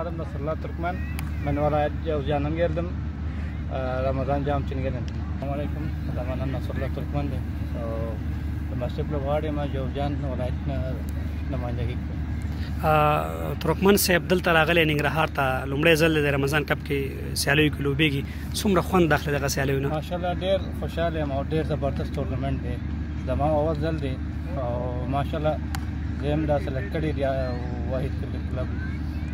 آدم نصر الله تركمان من ولاية جوزجان گردم رمضان جام چنگرن. السلام علیکم زمان نصر الله ترکمان دی مسجد لوغاړي ما جوزجان ولایت نمائندګي ترکمن صاحب دلته راغلی ننګرهار ته لومړی ځل د رمضان کپ کې سیالیو کې لوبېږي څومره خوند داخله دغه سیالیو نه ماشاءالله ډېر خوشاله یم او ډېر زبردست ټورنمنټ دی زما اول ځل دی او ماشاءالله زم دا سلیکټ کړی دی واحد کلب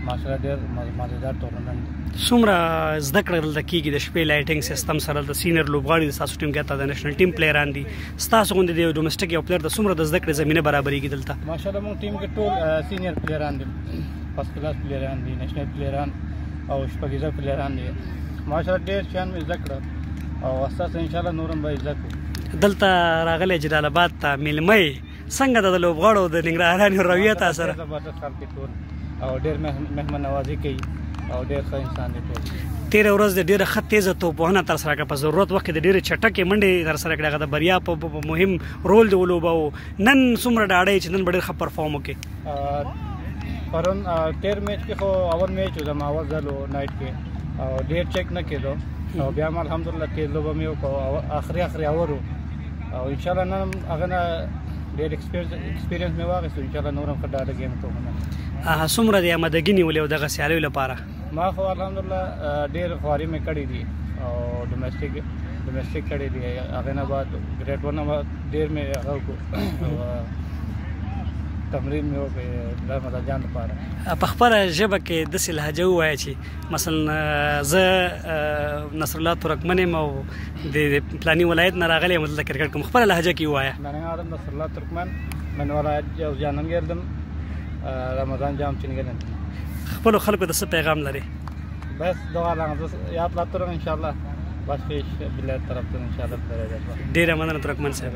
ماشاءالله ډېر مزیدار ټورنمنټ دی څومره زده کړه دلته کېږي د شپې لایټینګ سیستم سره د سینیئر لوبغاړي د ستاسو ټیم کې د نېشنل ټیم پلیران دي ستاسو غوندې د ډومسټک یو پلیر د څومره د زده کړې زمینه برابرېږي دلته ماشاءالله موږ ټیم کې ټول سینیئر پلیران دي فرست کلاس پلیران دي نېشنل پلیران او شپږیزه پلیران دي ماشاءالله ډېر شیان مې زده کړه او اساس ان شاء الله نورم به زده کړو دلته راغلی جلال آباد ته میلمه څنګه د لوبغاړو د ننګرهارانو رویه تا سره زبردست خلک ټول او ډېر مهمان نوازي کوي او ډېر ښه انسان دی ټول تیره ورځ د ډېره ښه تیزه توپوهنه ترسره کړه په ضرورت وخت کې د ډېرې چټکې منډې ترسره کړې هغه د بریا په مهم رول دی ولوباوه نن څومره ډاډه چې نن به ډېر ښه پرفارم وکړې پرون تیر میچ کې خو اول میچ و زما اول ځل و نایټ کې او ډېر چیک نه کېدو او بیا هم الحمدلله تیز لوبه مې وکړه آخري اور و او انشاءالله نن هغه نه ډېر ایکسپیرینس مې واخیستو انشاءالله نور هم ښه ډاډه ګیم کوم څومره د آمادګي نیولې وه دغه سیالیو لپاره ما خو الحمدلله ډېر خواري مې کړې دي او ډومسټک کړې دي هغې نه بعد ګریډ ون نه بعد ډېر مې هغه وکړو تمرین مې وکړ د رمضان جان لپاره په خپله ژبه کې داسې لهجه ووایه چې مثلا زه نصر الله ترکمن یم او د فلاني ولایت نه راغلی یم دلته کرکټ کوم خپله لهجه کې ووایه من آدم نصر الله ترکمن من ولایت جوزجان گردم رمضان جام چنگرن خپلو خلکو ته څه پیغام لري بس دعا لرم یاد لا ترم ان شاء الله بس فيش بالله طرف ان شاء الله ډېره مننه ترکمن صاحب